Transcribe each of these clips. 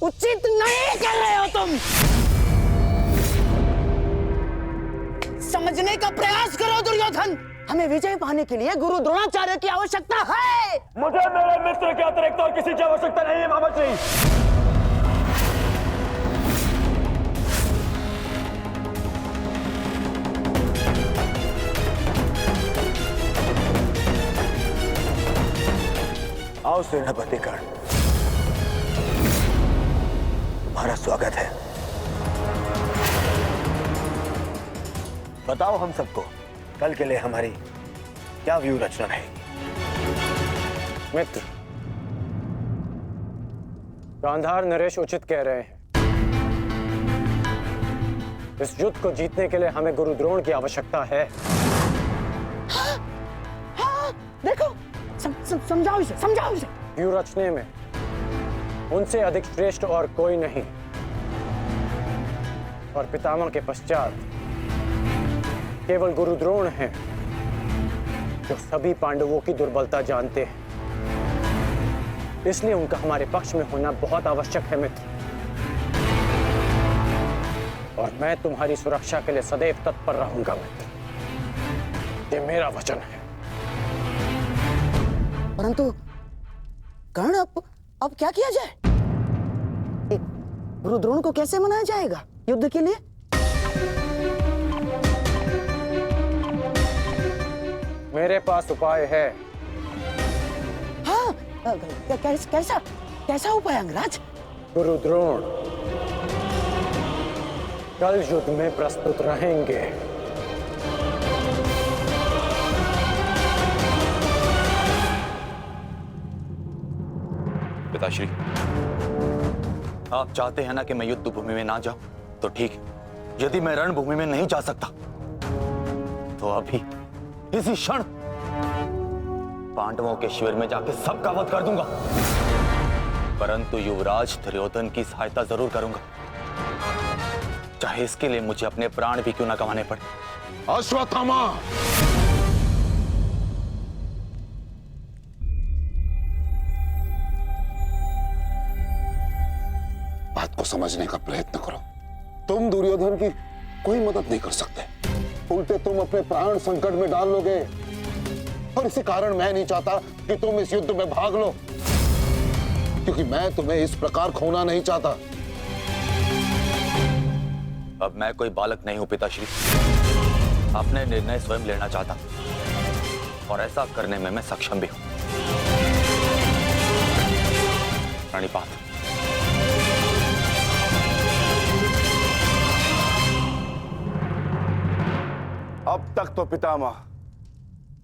उचित नहीं कर रहे हो तुम। समझने का प्रयास करो दुर्योधन, हमें विजय पाने के लिए गुरु द्रोणाचार्य की आवश्यकता है। मुझे मेरे मित्र के अतिरिक्त और किसी की आवश्यकता नहीं है मामाश्री। आओ सेनापति कर्ण, तुम्हारा स्वागत है। बताओ हम सबको कल के लिए हमारी क्या व्यू रचना रहेगी। मित्र, गांधार नरेश उचित कह रहे हैं। इस युद्ध को जीतने के लिए हमें गुरु द्रोण की आवश्यकता है। हाँ, देखो समझाओ इसे, समझाओ इसे। व्यू रचने में उनसे अधिक श्रेष्ठ और कोई नहीं, और पितामह के पश्चात केवल गुरु द्रोण हैं जो सभी पांडवों की दुर्बलता जानते हैं। इसलिए उनका हमारे पक्ष में होना बहुत आवश्यक है मित्र, और मैं तुम्हारी सुरक्षा के लिए सदैव तत्पर रहूंगा मित्र, ये मेरा वचन है। परंतु कर्ण, अब क्या किया जाए? गुरु द्रोण को कैसे मनाया जाएगा युद्ध के लिए? मेरे पास उपाय है। हाँ, कैसा उपाय अंगराज? गुरु द्रोण कल युद्ध में प्रस्तुत रहेंगे। पिताश्री, आप चाहते हैं ना कि मैं युद्ध भूमि में ना जाऊं, तो ठीक है। यदि मैं रणभूमि में नहीं जा सकता तो अभी इसी क्षण पांडवों के शिविर में जाकर सबका वध कर दूंगा, परंतु युवराज दुर्योधन की सहायता जरूर करूंगा, चाहे इसके लिए मुझे अपने प्राण भी क्यों ना गंवाने पड़े। अश्वत्थामा, बात को समझने का प्रयत्न करो। तुम दुर्योधन की कोई मदद नहीं कर सकते, उल्टे तुम अपने प्राण संकट में डाल लोगे, और इसी कारण मैं नहीं चाहता कि तुम इस युद्ध में भाग लो, क्योंकि मैं तुम्हें इस प्रकार खोना नहीं चाहता। अब मैं कोई बालक नहीं हूं पिताश्री, अपने निर्णय स्वयं लेना चाहता, और ऐसा करने में मैं सक्षम भी हूं। प्रणिपात। अब तक तो पितामह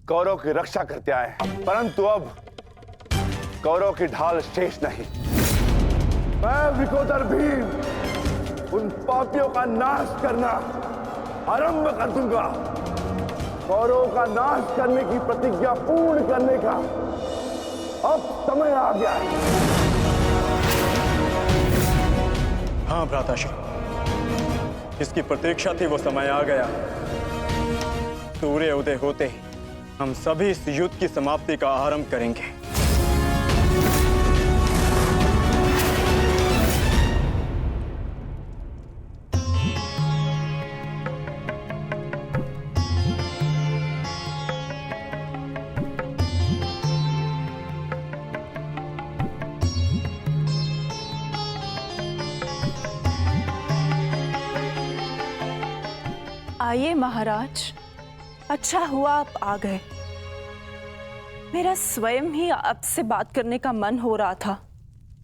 कौरव की रक्षा करते आए हैं, परंतु अब कौरव की ढाल शेष नहीं। मैं विकोदर भीम उन पापियों का नाश करना आरंभ कर दूंगा। कौरव का नाश करने की प्रतिज्ञा पूर्ण करने का अब समय आ गया है। हाँ भ्राताश्री, जिसकी प्रतीक्षा थी वो समय आ गया। सूर्य उदय होते ही हम सभी इस युद्ध की समाप्ति का आरंभ करेंगे। आइए महाराज, अच्छा हुआ आप आ गए। मेरा स्वयं ही आपसे बात करने का मन हो रहा था।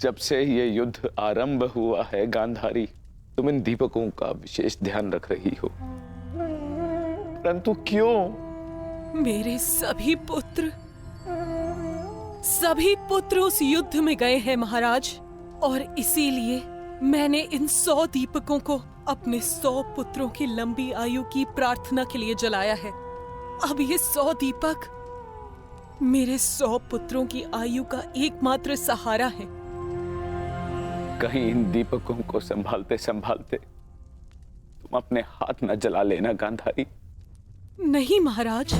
जब से ये युद्ध आरंभ हुआ है गांधारी, तुम इन दीपकों का विशेष ध्यान रख रही हो, परंतु क्यों? मेरे सभी पुत्र उस युद्ध में गए हैं महाराज, और इसीलिए मैंने इन 100 दीपकों को अपने 100 पुत्रों की लंबी आयु की प्रार्थना के लिए जलाया है। अब ये 100 दीपक मेरे 100 पुत्रों की आयु का एकमात्र सहारा है। कहीं इन दीपकों को संभालते संभालते तुम अपने हाथ न जला लेना गांधारी। नहीं महाराज,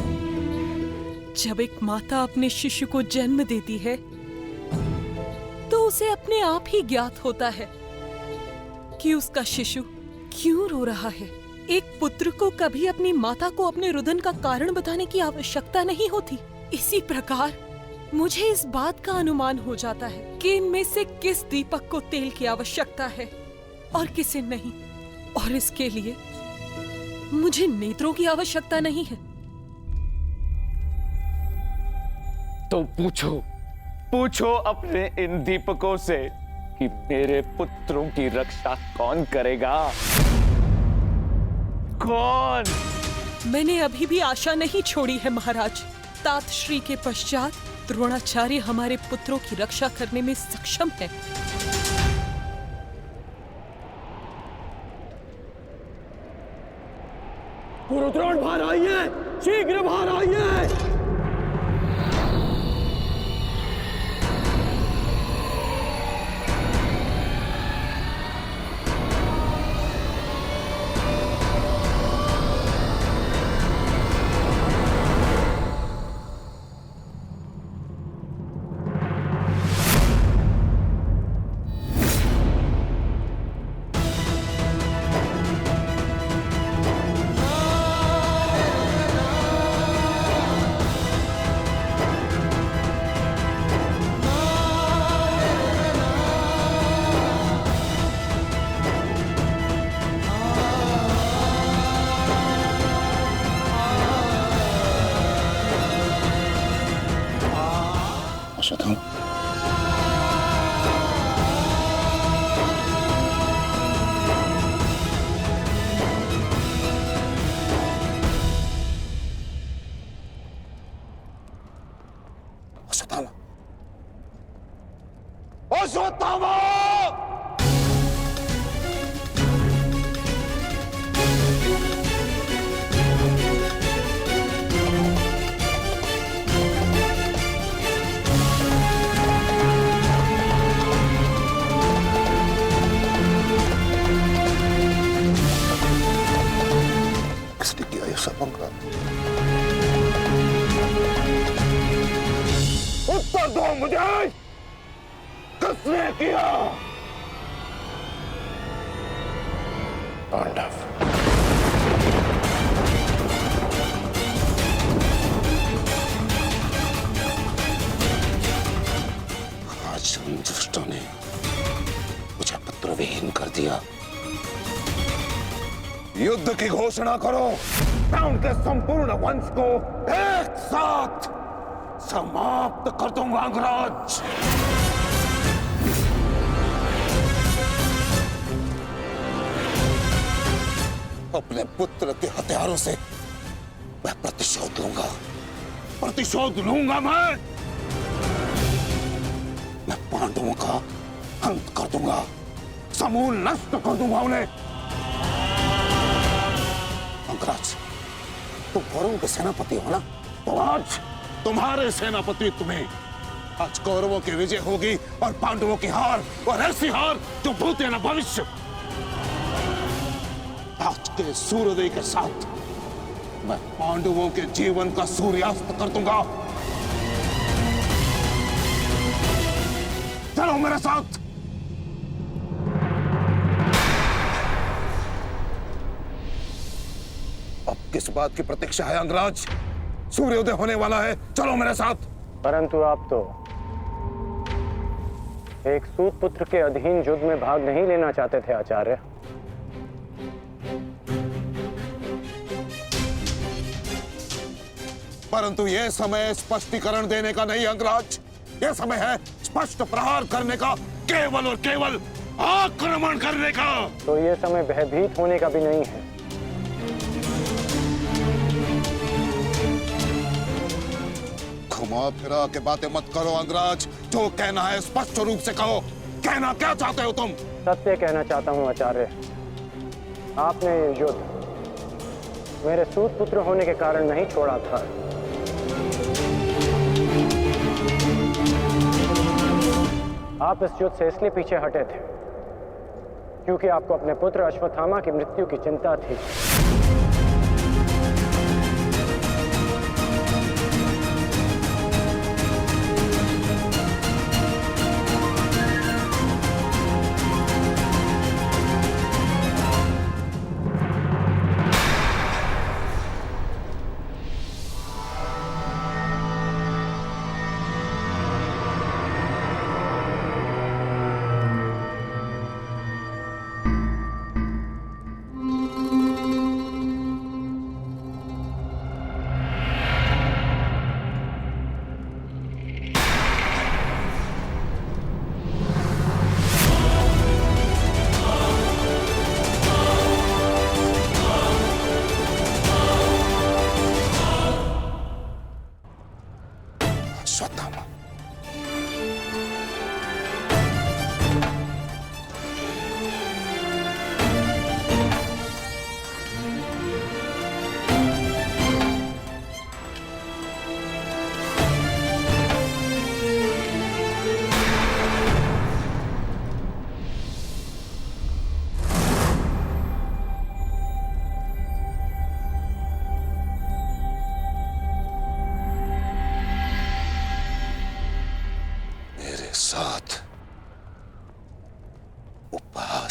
जब एक माता अपने शिशु को जन्म देती है तो उसे अपने आप ही ज्ञात होता है कि उसका शिशु क्यों रो रहा है। एक पुत्र को कभी अपनी माता को अपने रुदन का कारण बताने की आवश्यकता नहीं होती। इसी प्रकार मुझे इस बात का अनुमान हो जाता है कि इनमें से किस दीपक को तेल की आवश्यकता है और किसे नहीं, और इसके लिए मुझे नेत्रों की आवश्यकता नहीं है। तो पूछो अपने इन दीपकों से कि मेरे पुत्रों की रक्षा कौन करेगा? कौन? मैंने अभी भी आशा नहीं छोड़ी है महाराज। तात श्री के पश्चात द्रोणाचार्य हमारे पुत्रों की रक्षा करने में सक्षम है। गुरुद्रोण बाहर आइए, शीघ्र बाहर आइए। अश्वत्थामा, अश्वत्थामा, अश्वत्थामा! किसने किया ये सब अंगराज? उत्तर दो मुझे, किसने किया? पांडव। आज उन दुष्टों ने मुझे पुत्रविहीन कर दिया। युद्ध की घोषणा करो, मैं उनके संपूर्ण वंश को एक साथ समाप्त कर दूंगा अंगराज। अपने पुत्र के हथियारों से मैं प्रतिशोध लूंगा, प्रतिशोध लूंगा। मैं पांडवों का अंत कर दूंगा, समूल नष्ट कर दूंगा उन्हें। अंगराज, तुम कौरवों के सेनापति हो ना? तो आज तुम्हारे सेनापति तुम्हें आज कौरवों की विजय होगी और पांडवों की हार, और ऐसी हार जो भूत है ना भविष्य। आज के सूर्योदय के साथ मैं पांडवों के जीवन का सूर्यास्त कर दूंगा। चलो मेरे साथ। अब किस बात की प्रतीक्षा है अंगराज? सूर्योदय होने वाला है, चलो मेरे साथ। परंतु आप तो एक सूत पुत्र के अधीन युद्ध में भाग नहीं लेना चाहते थे आचार्य। परंतु यह समय स्पष्टीकरण देने का नहीं अंगराज, यह समय है स्पष्ट प्रहार करने का, केवल और केवल आक्रमण करने का। तो यह समय भयभीत होने का भी नहीं है। घुमा फिरा के बातें मत करो अंगराज, जो कहना है स्पष्ट रूप से कहो। कहना क्या चाहते हो तुम? सत्य कहना चाहता हूं आचार्य। आपने ये युद्ध मेरे सूत पुत्र होने के कारण नहीं छोड़ा था। आप इस युद्ध से इसलिए पीछे हटे थे क्योंकि आपको अपने पुत्र अश्वत्थामा की मृत्यु की चिंता थी।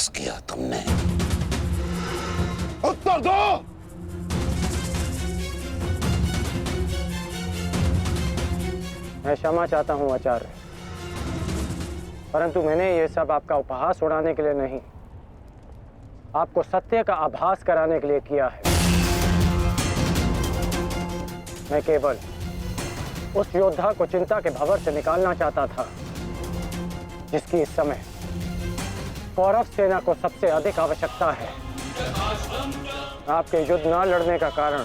बस किया तुमने? उत्तर दो। मैं क्षमा चाहता हूं आचार्य, परंतु मैंने ये सब आपका उपहास उड़ाने के लिए नहीं, आपको सत्य का आभास कराने के लिए किया है। मैं केवल उस योद्धा को चिंता के भंवर से निकालना चाहता था जिसकी इस समय कौरव सेना को सबसे अधिक आवश्यकता है। आपके युद्ध न लड़ने का कारण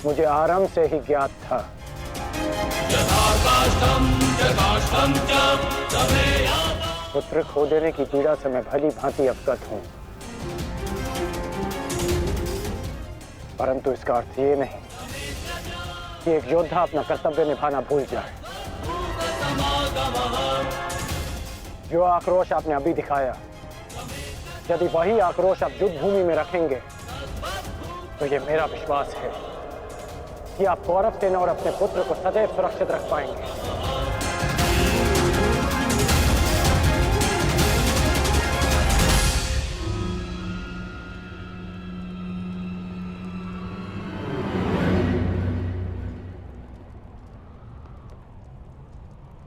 मुझे आरंभ से ही ज्ञात था। पुत्र खो देने की पीड़ा से मैं भली भांति अवगत हूं, परंतु इसका अर्थ ये नहीं कि एक योद्धा अपना कर्तव्य निभाना भूल जाए। जो आक्रोश आपने अभी दिखाया, यदि वही आक्रोश आप युद्ध भूमि में रखेंगे तो ये मेरा विश्वास है कि आप कौरव सेना और अपने पुत्र को सदैव सुरक्षित रख पाएंगे।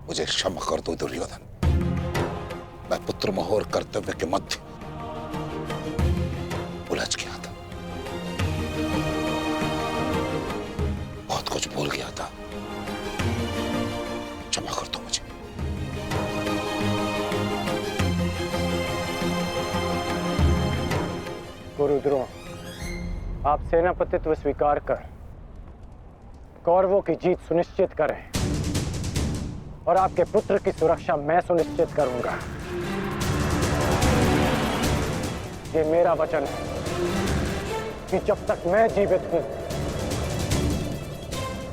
मुझे क्षमा कर दो दुर्योधन, मैं पुत्र मोह और कर्तव्य के मध्य उलझ गया था, बहुत कुछ भूल गया था। क्षमा कर दो मुझे। गुरु द्रोण, आप सेनापतित्व स्वीकार कर कौरवों की जीत सुनिश्चित करें और आपके पुत्र की सुरक्षा मैं सुनिश्चित करूंगा। ये मेरा वचन है कि जब तक मैं जीवित हूं,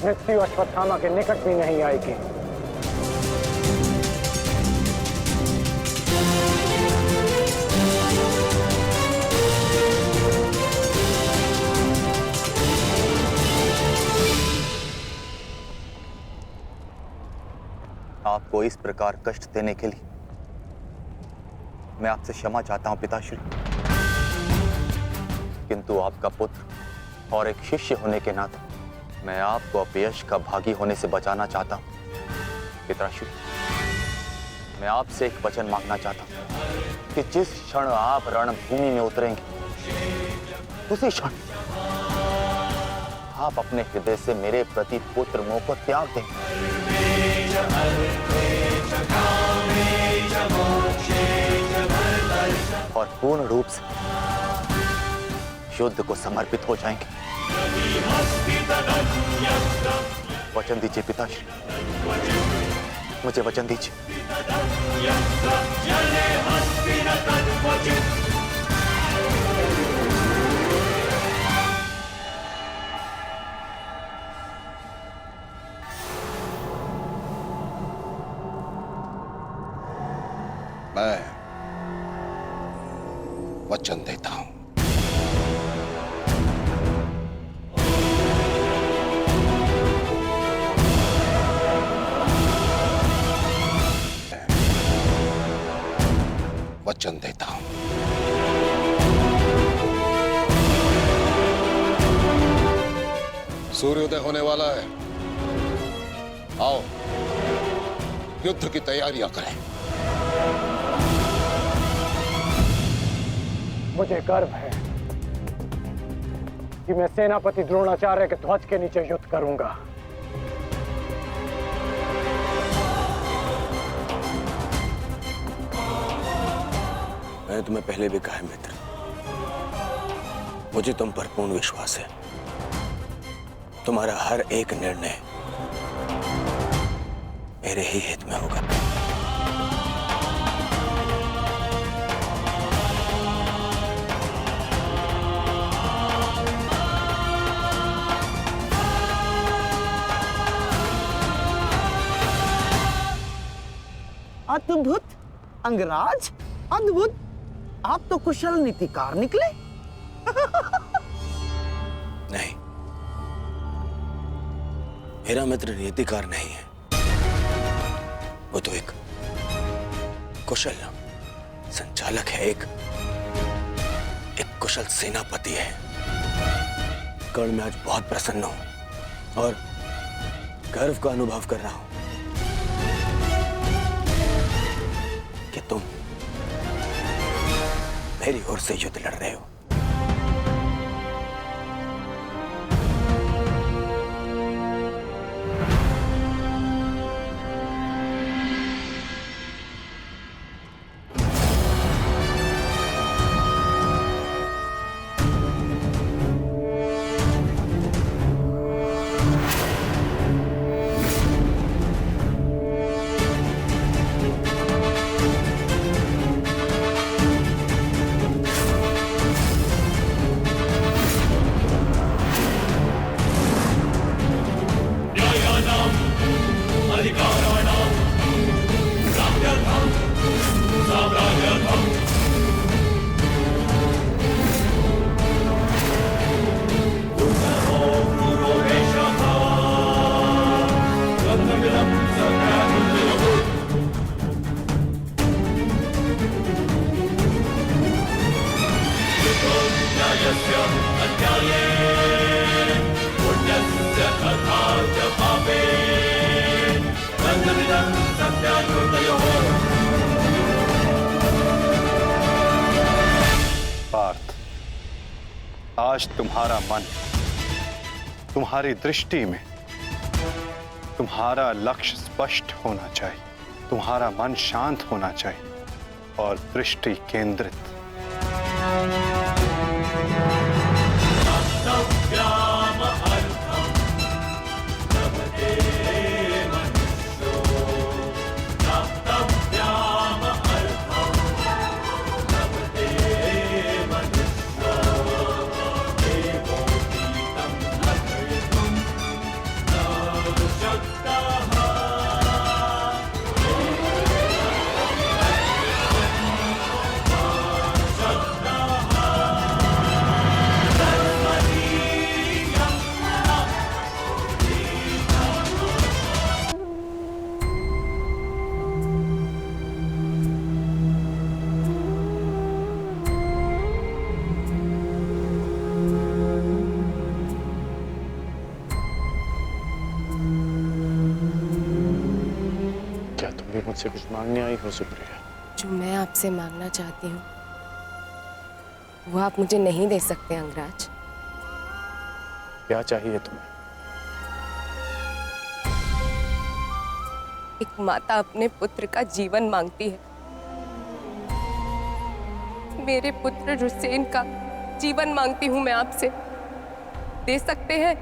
मृत्यु अश्वत्थामा के निकट भी नहीं आएगी। आपको इस प्रकार कष्ट देने के लिए मैं आपसे क्षमा चाहता हूं पिताश्री, किंतु आपका पुत्र और एक शिष्य होने के नाते मैं आपको अपयश का भागी होने से बचाना चाहता हूं। पिताश्री, मैं आपसे एक वचन मांगना चाहता हूं कि जिस क्षण आप रणभूमि में उतरेंगे, उसी क्षण आप अपने हृदय से मेरे प्रति पुत्र मोह को त्याग दें और पूर्ण रूप से युद्ध को समर्पित हो जाएंगे। वचन दीजिए पिताश्री, मुझे वचन दीजिए। मैं वचन देता हूं, वचन देता हूं। सूर्योदय होने वाला है, आओ युद्ध की तैयारियां करें। मुझे गर्व है कि मैं सेनापति द्रोणाचार्य के ध्वज के नीचे युद्ध करूंगा। मैंने तुम्हें पहले भी कहा है मित्र, मुझे तुम पर पूर्ण विश्वास है। तुम्हारा हर एक निर्णय मेरे ही हित में होगा। अद्भुत अंगराज, अद्भुत। आप तो कुशल नीतिकार निकले। नहीं, मेरा मित्र नीतिकार नहीं है, वो तो एक कुशल संचालक है, एक कुशल सेनापति है। कर्ण, मैं आज बहुत प्रसन्न हूं और गर्व का अनुभव कर रहा हूं कि तुम मेरी ओर से युद्ध लड़ रहे हो। पार्थ, आज तुम्हारा मन, तुम्हारी दृष्टि में तुम्हारा लक्ष्य स्पष्ट होना चाहिए, तुम्हारा मन शांत होना चाहिए और दृष्टि केंद्रित। मुझसे कुछ मांगने आई हो सुप्रिया? जो मैं आपसे मांगना चाहती हूँ वो आप मुझे नहीं दे सकते अंगराज। क्या चाहिए तुम्हें? एक माता अपने पुत्र का जीवन मांगती है। मेरे पुत्र हुसैन का जीवन मांगती हूँ मैं आपसे। दे सकते हैं?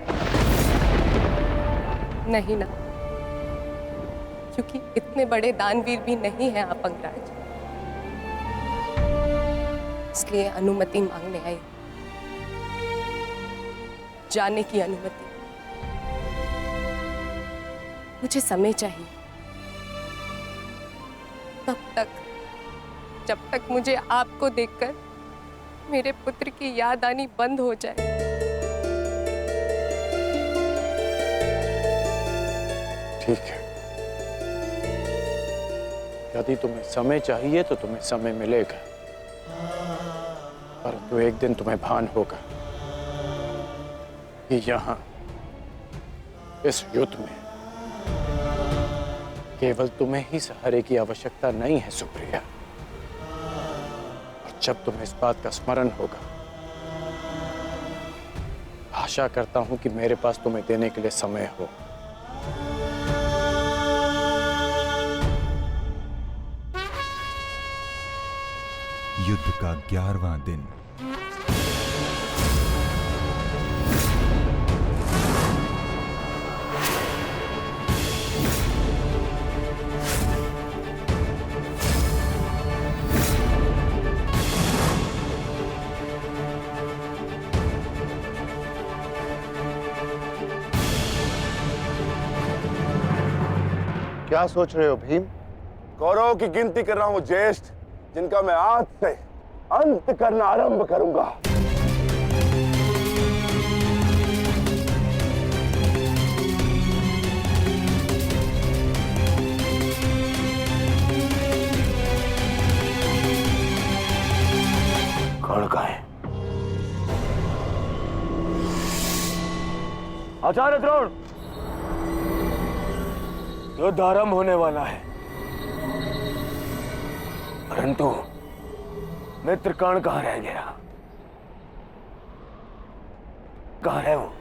नहीं ना, क्योंकि इतने बड़े दानवीर भी नहीं हैं आप अंगराज। इसलिए अनुमति मांगने आई, जाने की अनुमति। मुझे समय चाहिए, तब तक जब तक मुझे आपको देखकर मेरे पुत्र की याद आनी बंद हो जाए। ठीक है, यदि तुम्हें समय चाहिए तो तुम्हें समय मिलेगा, परंतु एक दिन तुम्हें भान होगा कि यहाँ इस युद्ध में केवल तुम्हें ही सहारे की आवश्यकता नहीं है सुप्रिया। और जब तुम्हें इस बात का स्मरण होगा, आशा करता हूं कि मेरे पास तुम्हें देने के लिए समय हो। युद्ध का 11वां दिन। क्या सोच रहे हो भीम? कौरवों की गिनती कर रहा हूं ज्येष्ठ, जिनका मैं आज से अंत करना आरंभ करूंगा। कर्ण का है। आचार्य द्रोण, युद्ध आरंभ होने वाला है, परंतु मित्र कर्ण कहां रह गया? कहां है वो?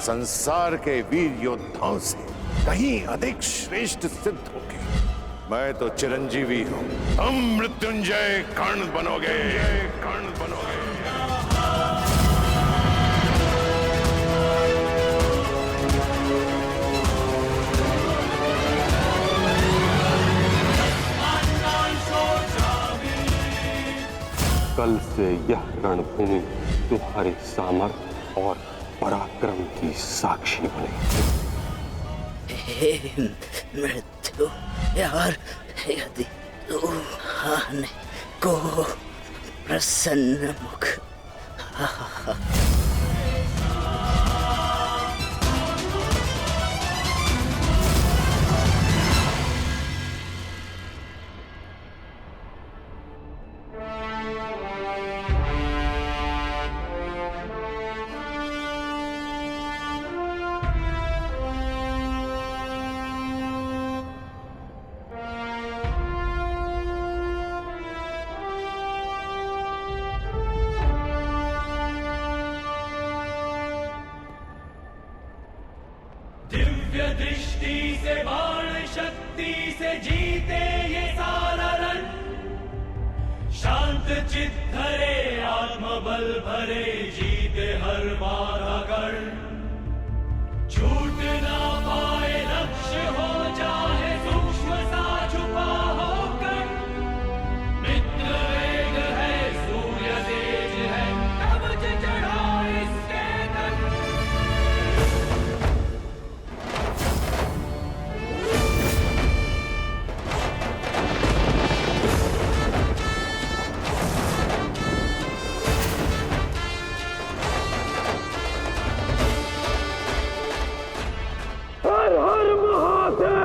संसार के वीर योद्धाओं से कहीं अधिक श्रेष्ठ सिद्ध होगे। मैं तो चिरंजीवी हूं, तुम मृत्युंजय कर्ण बनोगे, कर्ण बनोगे। कल से यह रणभूमि तुम्हारे सामर्थ्य और पराक्रम की साक्षी बनेगी। मृत्यु यार, यदि तू आने को प्रसन्न मुख दिव्य दृष्टि से बाण शक्ति से जीते ये सारा रण, शांत चित धरे आत्मबल भरे जीते हर बाधा गण, छूट ना पाए लक्ष्य हो जाए सूक्ष्म सा छुपा होकर, मित्र वेग है सूर्य तेज है कवच चढ़ा इसके तन। हर हर महादेव।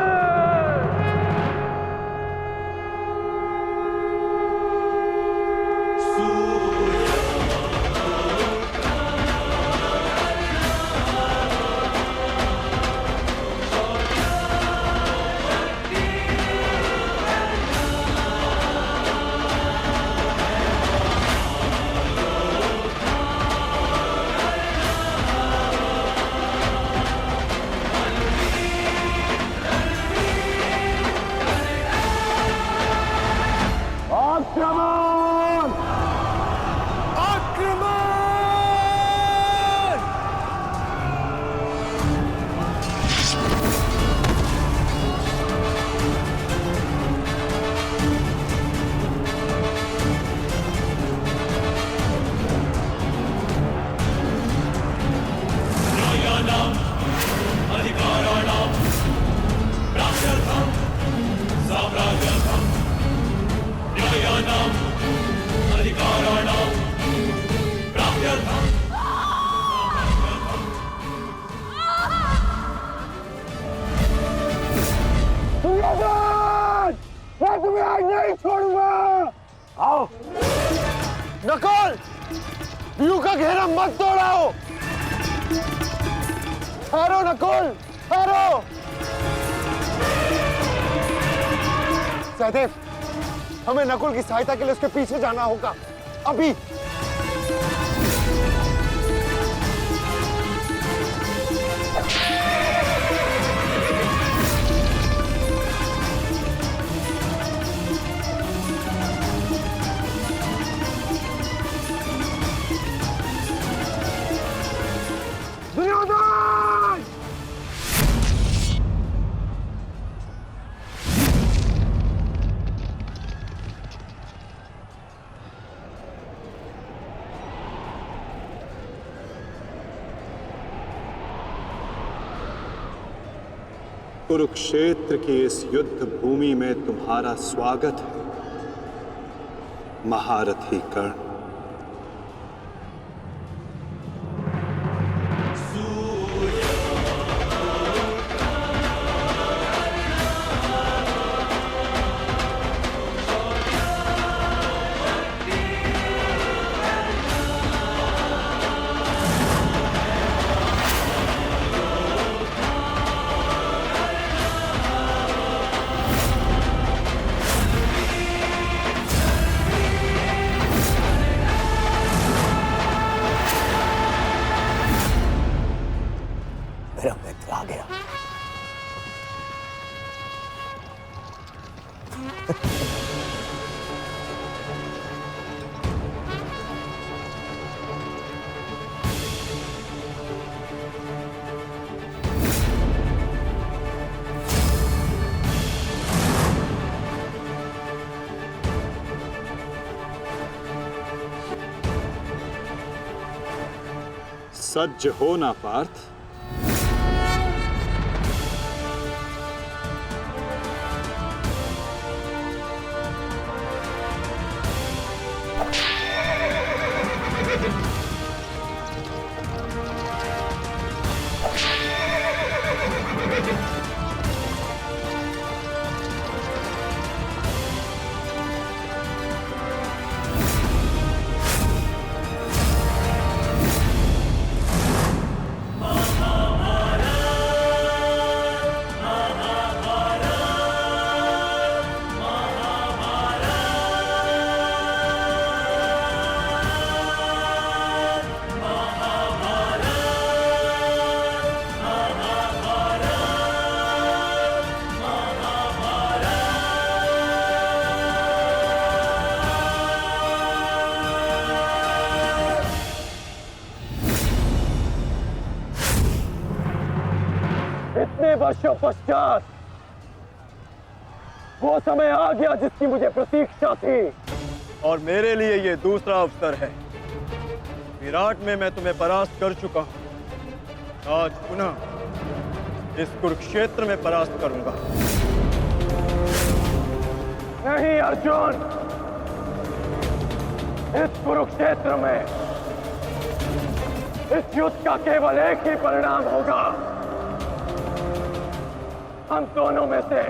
आक्रमण! आक्रमण! न्यायानाम् अधिकाराणाम् प्राप्त्यर्थम् साम्राज्यर्थम्, न्यायानाम् अधिकाराणाम् प्राप्त्यर्थम् दुर्योधन! मैं तुम्हें आज नहीं छोड़ूंगा। आओ नकुल, व्यू का घेरा मत तोड़ाओ। ठहरो नकुल, ठहरो। सहदेव, हमें नकुल की सहायता के लिए उसके पीछे जाना होगा अभी। दुर्योधन! कुरुक्षेत्र की इस युद्ध भूमि में तुम्हारा स्वागत है, महारथी कर्ण। मेरा मित्र आ गया। सज्ज हो ना पार्थ। इतने वर्षों पश्चात वो समय आ गया जिसकी मुझे प्रतीक्षा थी। और मेरे लिए ये दूसरा अवसर है। विराट में मैं तुम्हें परास्त कर चुका हूं, आज पुनः इस कुरुक्षेत्र में परास्त करूंगा। नहीं अर्जुन, इस कुरुक्षेत्र में इस युद्ध का केवल एक ही परिणाम होगा। हम दोनों में से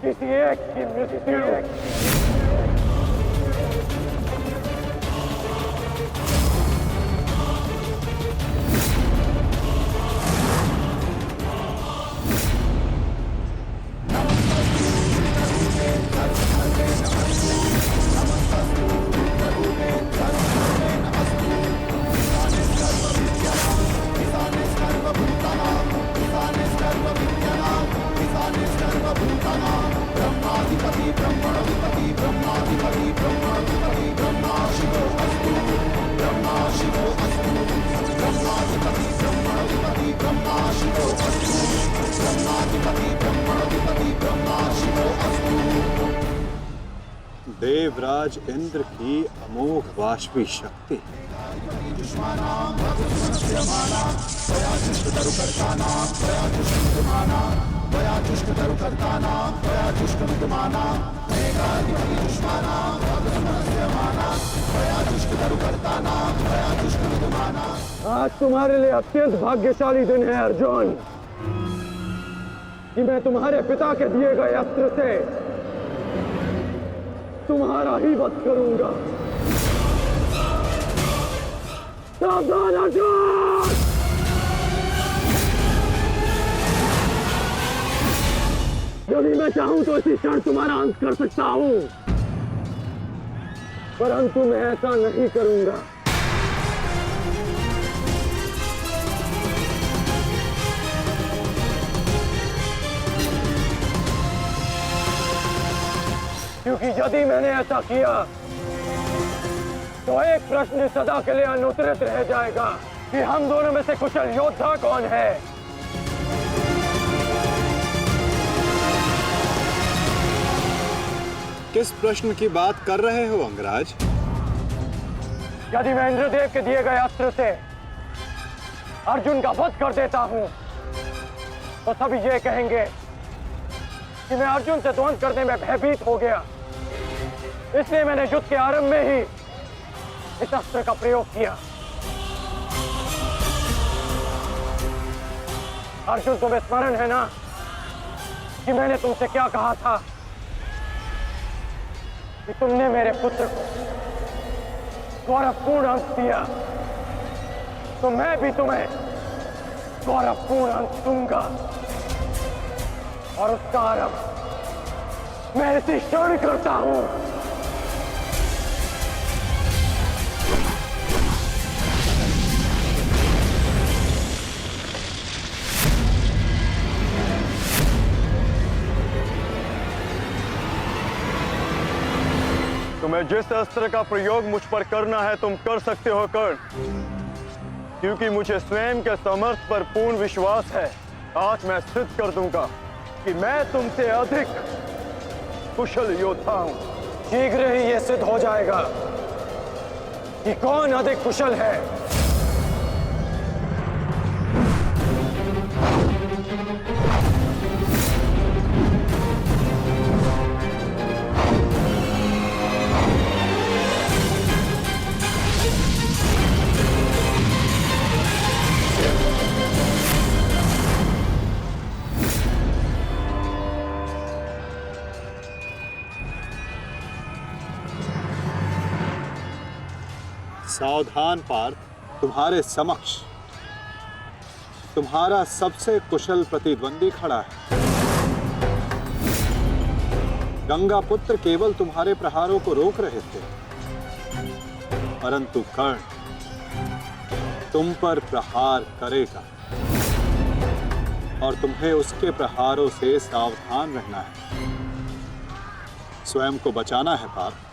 किसी एक की मृत्यु। देवराज इंद्र की अमोघ वाष्पी शक्ति। आज तुम्हारे लिए अत्यंत भाग्यशाली दिन है अर्जुन, कि मैं तुम्हारे पिता के दिए गए अस्त्र से तुम्हारा ही वध करूंगा। सावधान अर्जुन! यदि मैं चाहूं तो इसी क्षण तुम्हारा अंत कर सकता हूं, परंतु मैं ऐसा नहीं करूंगा। क्योंकि यदि मैंने ऐसा किया तो एक प्रश्न सदा के लिए अनुत्तरित रह जाएगा कि हम दोनों में से कुशल योद्धा कौन है। किस प्रश्न की बात कर रहे हो अंगराज? यदि मैं इंद्रदेव के दिए गए अस्त्र से अर्जुन का वध कर देता हूं तो सभी ये कहेंगे कि मैं अर्जुन से ध्वंस करने में भयभीत हो गया, इसलिए मैंने युद्ध के आरंभ में ही इस अस्त्र का प्रयोग किया। अर्जुन, तुम्हें स्मरण है ना कि मैंने तुमसे क्या कहा था कि तुमने मेरे पुत्र को गौरवपूर्ण अंश दिया, तो मैं भी तुम्हें गौरवपूर्ण अंश दूंगा, और उसका आरंभ मैं इसी क्षण करता हूं। तुम्हें जिस अस्त्र का प्रयोग मुझ पर करना है तुम कर सकते हो कर्ण, क्योंकि मुझे स्वयं के समर्थ पर पूर्ण विश्वास है। आज मैं सिद्ध कर दूंगा कि मैं तुमसे अधिक कुशल योद्धा हूं। शीघ्र ही यह सिद्ध हो जाएगा कि कौन अधिक कुशल है। सावधान पार्थ, तुम्हारे समक्ष तुम्हारा सबसे कुशल प्रतिद्वंदी खड़ा है। गंगा पुत्र केवल तुम्हारे प्रहारों को रोक रहे थे, परंतु कर्ण तुम पर प्रहार करेगा और तुम्हें उसके प्रहारों से सावधान रहना है। स्वयं को बचाना है पार्थ।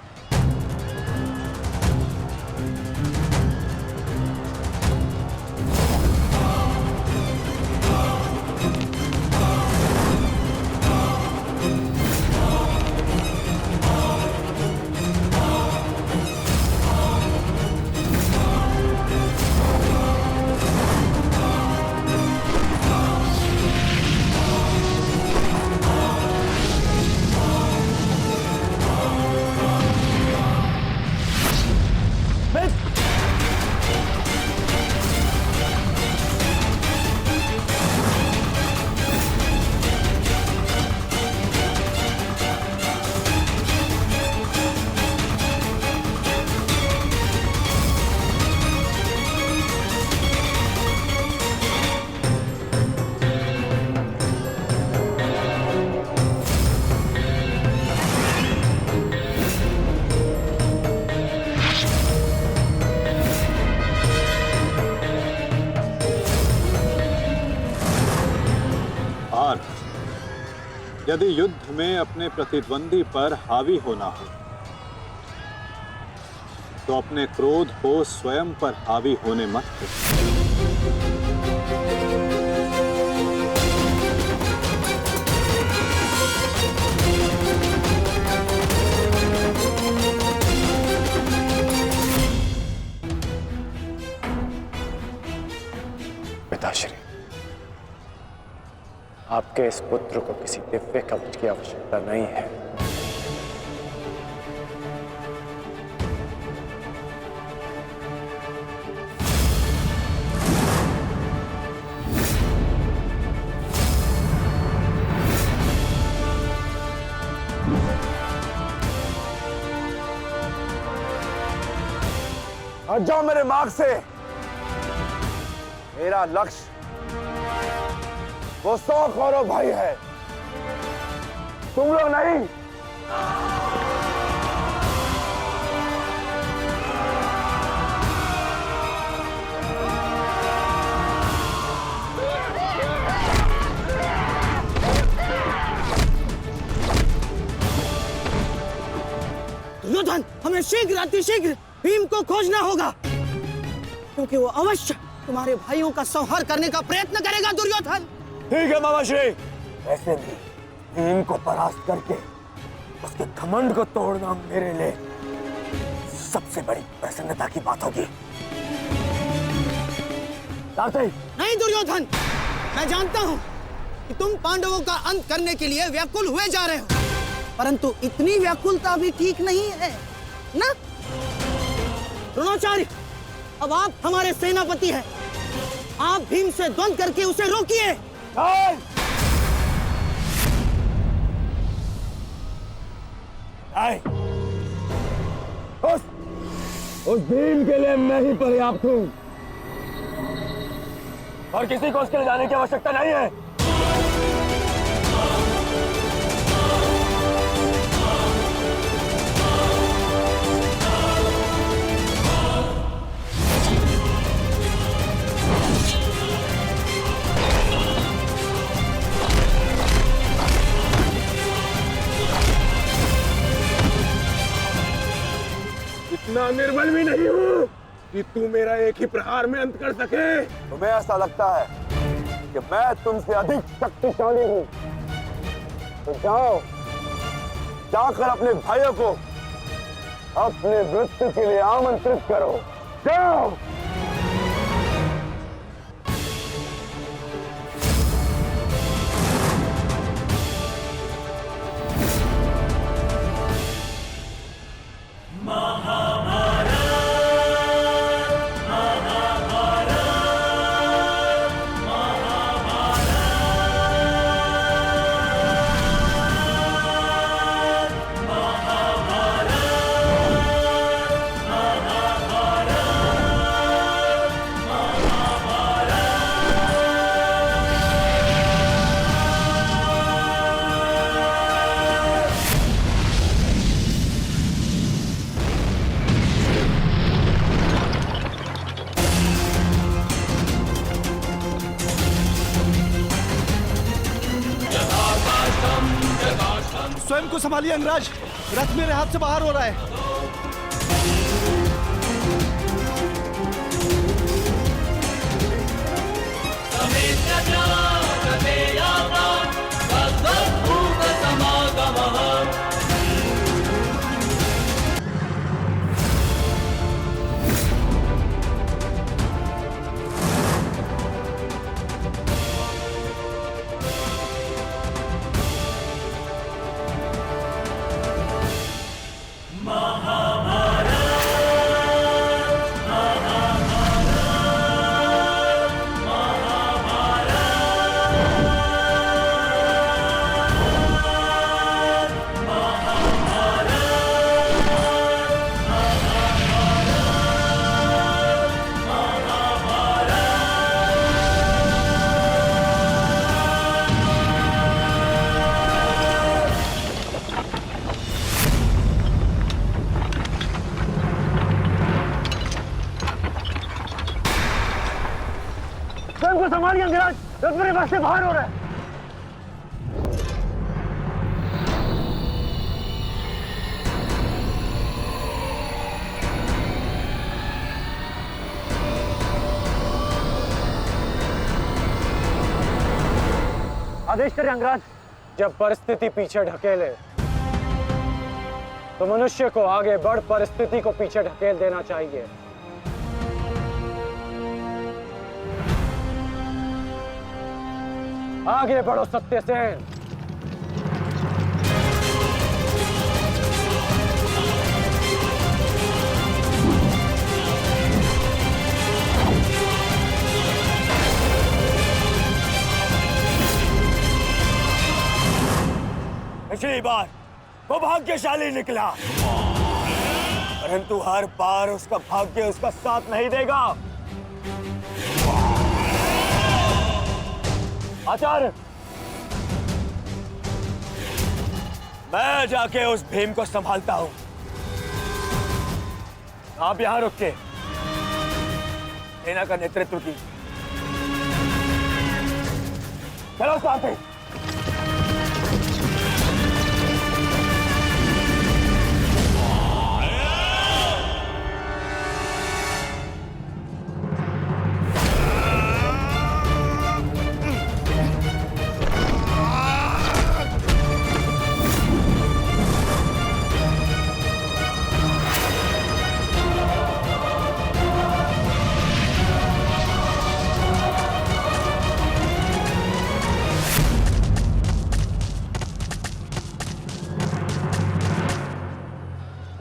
यदि युद्ध में अपने प्रतिद्वंदी पर हावी होना हो तो अपने क्रोध को स्वयं पर हावी होने मत दो। पिताश्री, आपके इस पुत्र को किसी दिव्य कवच की आवश्यकता नहीं है। हट जाओ मेरे मार्ग से। मेरा लक्ष्य वो 100 कौरव भाई है, तुम लोग नहीं। दुर्योधन, हमें शीघ्र अतिशीघ्र भीम को खोजना होगा, क्योंकि वो अवश्य तुम्हारे भाइयों का संहार करने का प्रयत्न करेगा। दुर्योधन, ठीक है मामाश्री। वैसे भी भीम को परास्त करके उसके घमंड को तोड़ना मेरे लिए सबसे बड़ी प्रसन्नता की बात होगी। नहीं दुर्योधन, मैं जानता हूं कि तुम पांडवों का अंत करने के लिए व्याकुल हुए जा रहे हो, परंतु इतनी व्याकुलता भी ठीक नहीं है ना? द्रोणाचार्य, अब आप हमारे सेनापति हैं, आप भीम से द्वंद्व करके उसे रोकिए। उस भीम के लिए मैं ही पर्याप्त हूं और किसी को उसके लिए जाने की आवश्यकता नहीं है। इतना निर्बल भी नहीं हूँ कि तू मेरा एक ही प्रहार में अंत कर सके। तुम्हें ऐसा लगता है कि मैं तुमसे अधिक शक्तिशाली हूँ? तो जाओ, जाकर अपने भाइयों को अपने मृत्यु के लिए आमंत्रित करो। जाओ। स्वयं को संभालिए अंगराज, रथ मेरे हाथ से बाहर हो रहा है। स्वयं को संभालिए अंगराज, रथ मेरे पास से बाहर हो रहा है। आदेश करें अंगराज। जब परिस्थिति पीछे ढकेले तो मनुष्य को आगे बढ़ परिस्थिति को पीछे ढकेल देना चाहिए। आगे बढ़ो सत्यसेन। पिछली बार वो भाग्यशाली निकला, परंतु हर बार उसका भाग्य उसका साथ नहीं देगा। आचार्य, मैं जाके उस भीम को संभालता हूं, आप यहां रुक के सेना का नेतृत्व की। चलो साथी।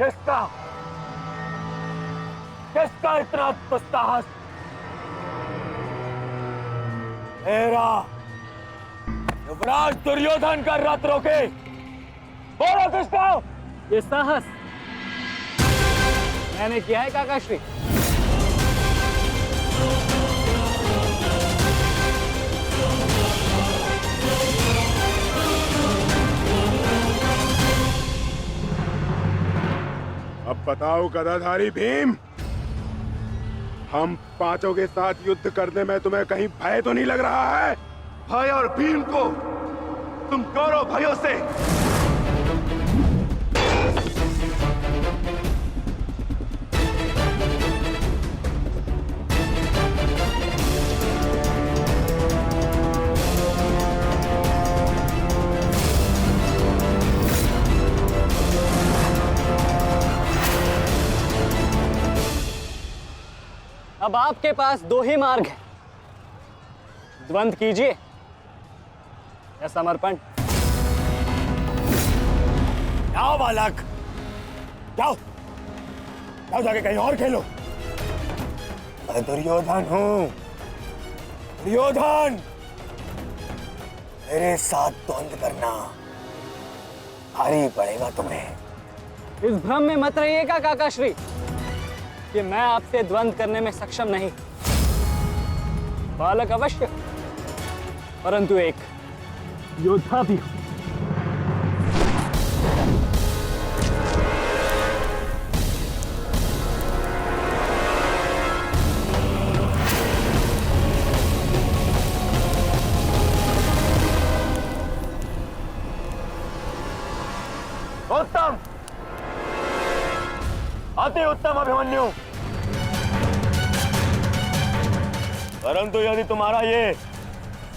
किसका किसका इतना दुस्साहस? मेरा युवराज दुर्योधन का रथ रोके। बोलो किसका? ये साहस मैंने किया है काकाश्री। अब बताओ गदाधारी भीम, हम पांचों के साथ युद्ध करने में तुम्हें कहीं भय तो नहीं लग रहा है? भय और भीम को तुम कौरव भाइयों से अब आपके पास दो ही मार्ग हैं, द्वंद्व कीजिए या समर्पण। जाओ बालक, जाओ जाओ, जाके कहीं और खेलो। मैं दुर्योधन हूं, दुर्योधन। मेरे साथ द्वंद्व करना भारी पड़ेगा तुम्हें। इस भ्रम में मत रहिएगा काकाश्री कि मैं आपसे द्वंद्व करने में सक्षम नहीं। बालक अवश्य, परंतु एक योद्धा भी हूं। उत्तम, अति उत्तम अभिमन्यु। परंतु यदि तुम्हारा ये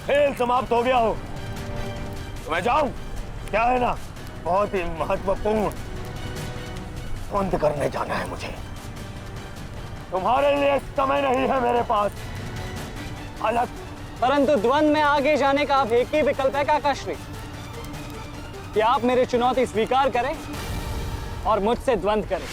खेल समाप्त हो गया हो तो मैं जाऊं? क्या है ना, बहुत ही महत्वपूर्ण द्वंद्व करने जाना है मुझे। तुम्हारे लिए समय नहीं है मेरे पास अलग। परंतु द्वंद्व में आगे जाने का अब एक ही विकल्प है काकाश्री, कि आप मेरी चुनौती स्वीकार करें और मुझसे द्वंद्व करें।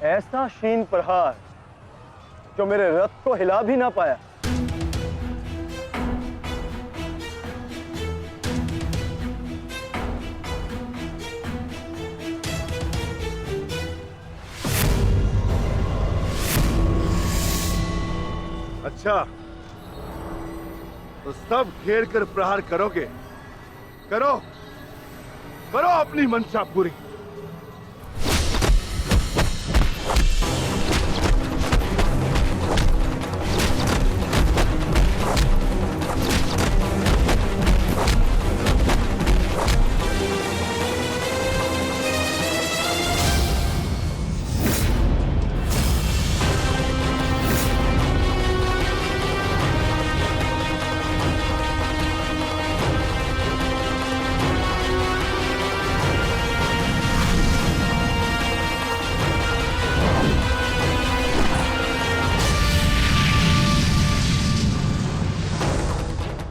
ऐसा शीन प्रहार जो मेरे रथ को हिला भी ना पाया। अच्छा, तो सब घेर कर प्रहार करोगे? करो करो अपनी मंशा पूरी।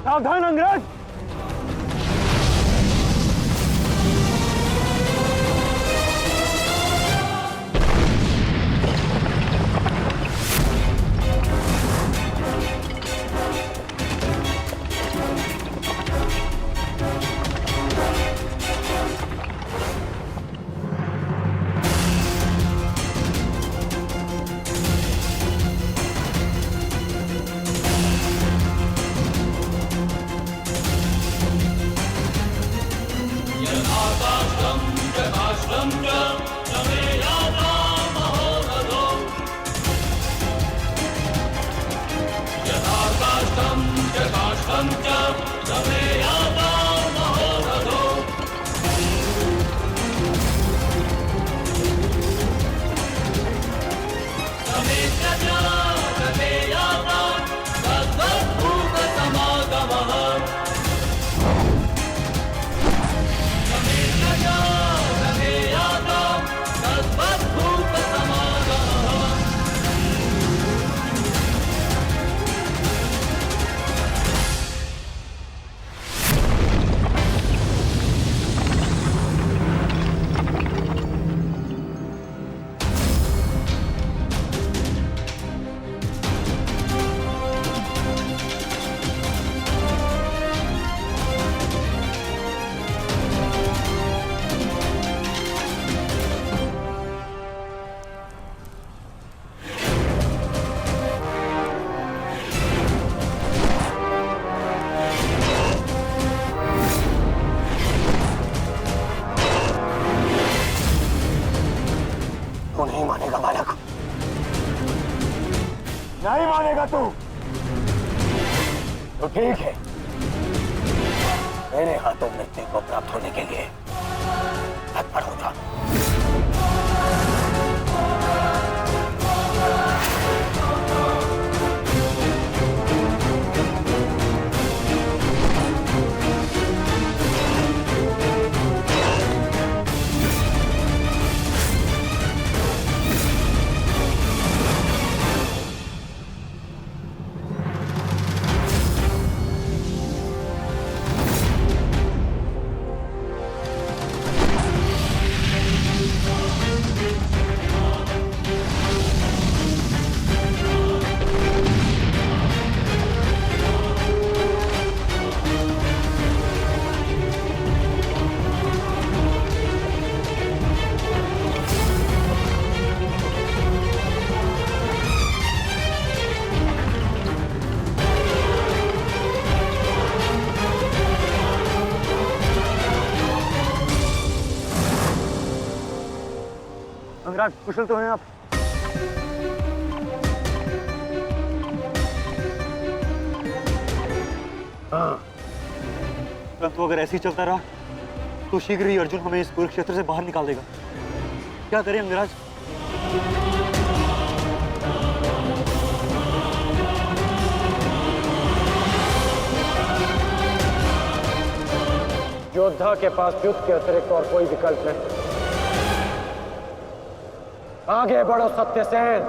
सावधान अंग्रेज! तू नहीं मानेगा बालक, नहीं मानेगा तू। तो ठीक है, मेरे हाथों मृत्यु को प्राप्त होने के लिए तत्पर हो जा। अंगराज, कुशल तो हैं आप? हाँ। परंतु अगर ऐसे ही चलता रहा तो शीघ्र ही अर्जुन हमें इस कुरुक्षेत्र से बाहर निकाल देगा। क्या करें अंगराज? योद्धा के पास युद्ध के अतिरिक्त और कोई विकल्प नहीं। आगे बढ़ो सत्यसेन।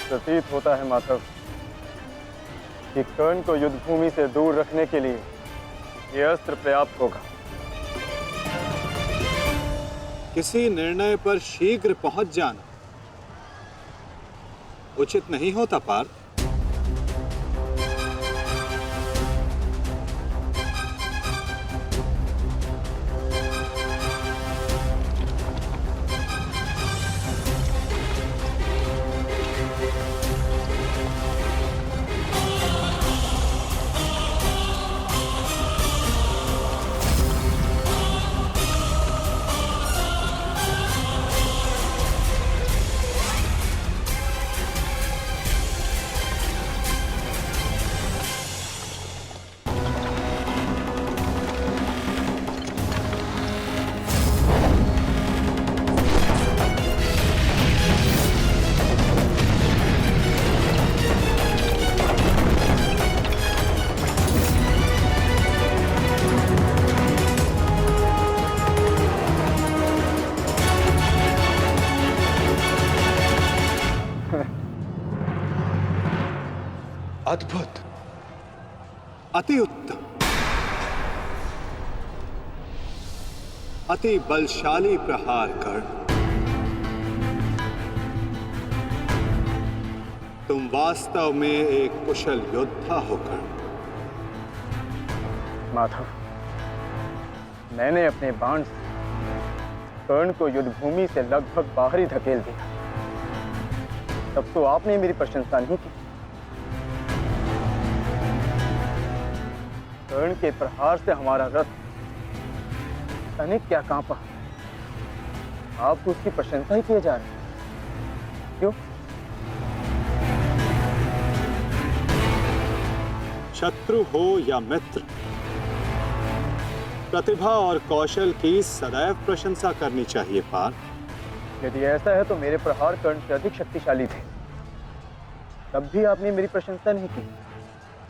प्रतीत होता है माधव कि कर्ण को युद्ध भूमि से दूर रखने के लिए ये अस्त्र पर्याप्त होगा। किसी निर्णय पर शीघ्र पहुंच जाना उचित नहीं होता पार्थ। अद्भुत, अति उत्तम, अति बलशाली प्रहार कर्ण। तुम वास्तव में एक कुशल योद्धा हो कर्ण। माधव, मैंने अपने बाण से कर्ण को युद्ध भूमि से लगभग बाहर ही धकेल दिया। तब तो आपने मेरी प्रशंसा नहीं की। कर्ण के प्रहार से हमारा रथ तनिक क्या कांपा। आप उसकी प्रशंसा ही किए जा रहे हैं। क्यों? शत्रु हो या मित्र, प्रतिभा और कौशल की सदैव प्रशंसा करनी चाहिए पार्थ। यदि ऐसा है तो मेरे प्रहार कर्ण से अधिक शक्तिशाली थे, तब भी आपने मेरी प्रशंसा नहीं की।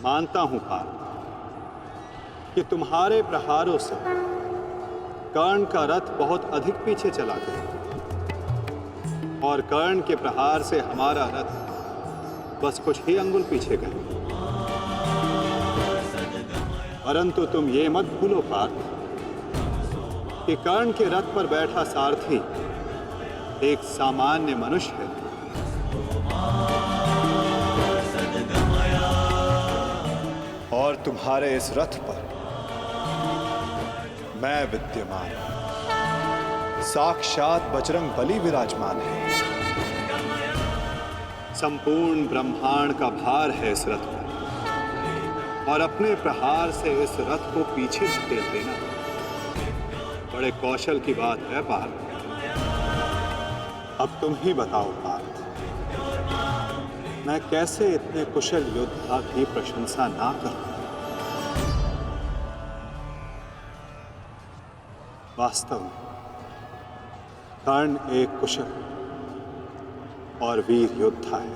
मानता हूं पार्थ कि तुम्हारे प्रहारों से कर्ण का रथ बहुत अधिक पीछे चला गया और कर्ण के प्रहार से हमारा रथ बस कुछ ही अंगुल पीछे गया। परंतु तुम ये मत भूलो पार्थ कि कर्ण के रथ पर बैठा सारथी एक सामान्य मनुष्य है। और तुम्हारे इस रथ पर मैं विद्यमान, साक्षात बजरंग बली विराजमान है। संपूर्ण ब्रह्मांड का भार है इस रथ पर, और अपने प्रहार से इस रथ को पीछे धकेल देना बड़े कौशल की बात है पार्थ। अब तुम ही बताओ पार्थ, मैं कैसे इतने कुशल योद्धा की प्रशंसा ना करूं? वास्तव में कर्ण एक कुशल और वीर योद्धा है।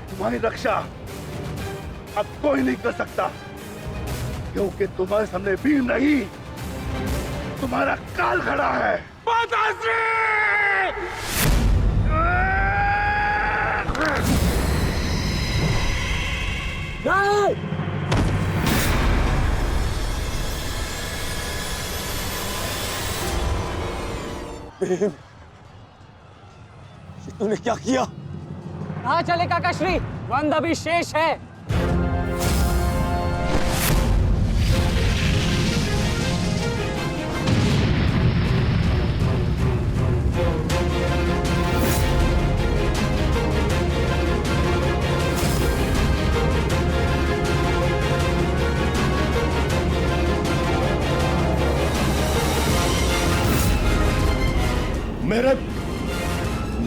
तुम्हारी रक्षा अब कोई नहीं कर सकता, क्योंकि तुम्हारे सामने वीर नहीं, तुम्हारा काल खड़ा है। तूने क्या किया? कहाँ चले काकाश्री? वंद अभी शेष है।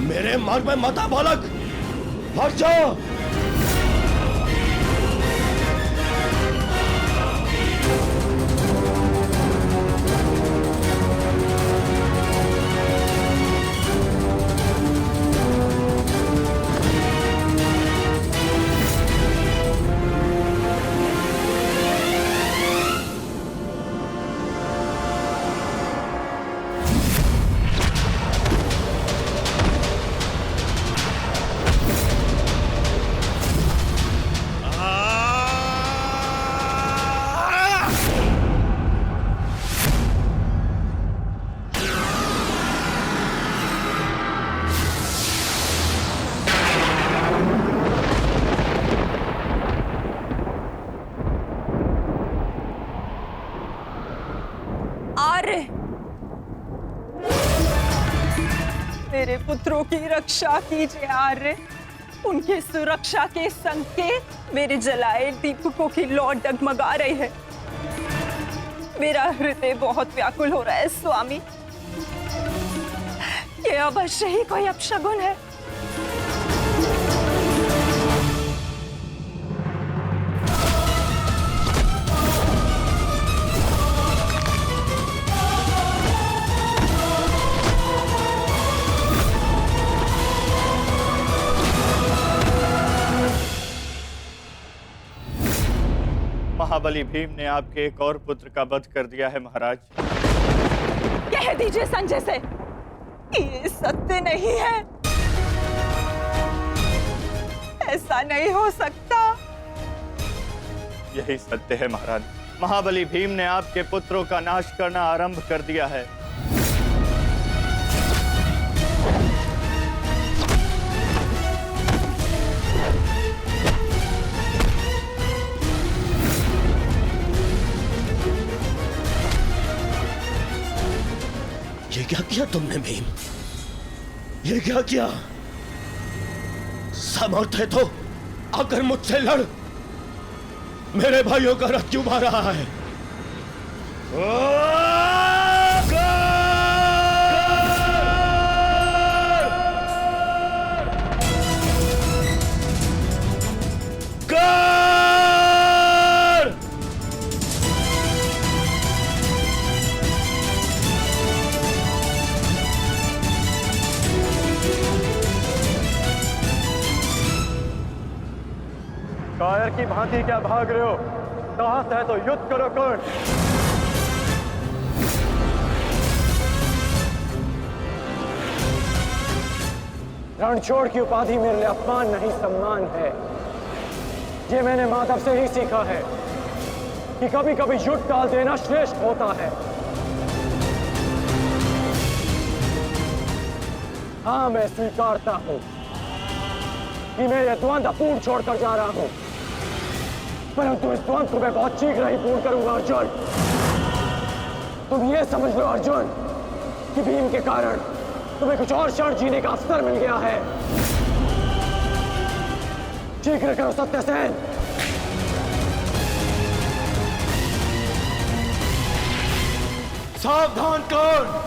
मेरे मार्ग में मत आ बालक, हट जाओ। मेरे पुत्रों की रक्षा कीजिए आर्य। उनके सुरक्षा के संकेत मेरे जलाए दीपकों की लौ डगमगा रही है। मेरा हृदय बहुत व्याकुल हो रहा है स्वामी। ये अवश्य ही कोई अपशगुन है। महाबली भीम ने आपके एक और पुत्र का वध कर दिया है महाराज। कह दीजिए संजय से, ये सत्य नहीं है, ऐसा नहीं हो सकता। यही सत्य है महाराज। महाबली भीम ने आपके पुत्रों का नाश करना आरंभ कर दिया है। ये क्या किया तुमने भीम? ये क्या किया? सामर्थ्य है तो आकर मुझसे लड़। मेरे भाइयों का रथ क्यों भाग रहा है? कायर की भांति क्या भाग रहे हो? साहस है तो युद्ध करो कर्ण। रणछोड़ की उपाधि मेरे लिए अपमान नहीं सम्मान है। ये मैंने माधव से ही सीखा है कि कभी कभी युद्ध टाल देना श्रेष्ठ होता है। हाँ, मैं स्वीकारता हूं कि मैं ये द्वंद्व पूर्ण छोड़कर जा रहा हूं, परंतु इस द्वंद्व को मैं बहुत शीघ्र ही पूर्ण करूंगा अर्जुन। तुम ये समझ लो अर्जुन कि भीम के कारण तुम्हें कुछ और क्षण जीने का अवसर मिल गया है। शीघ्र करो सत्यसेन। सावधान कर्ण।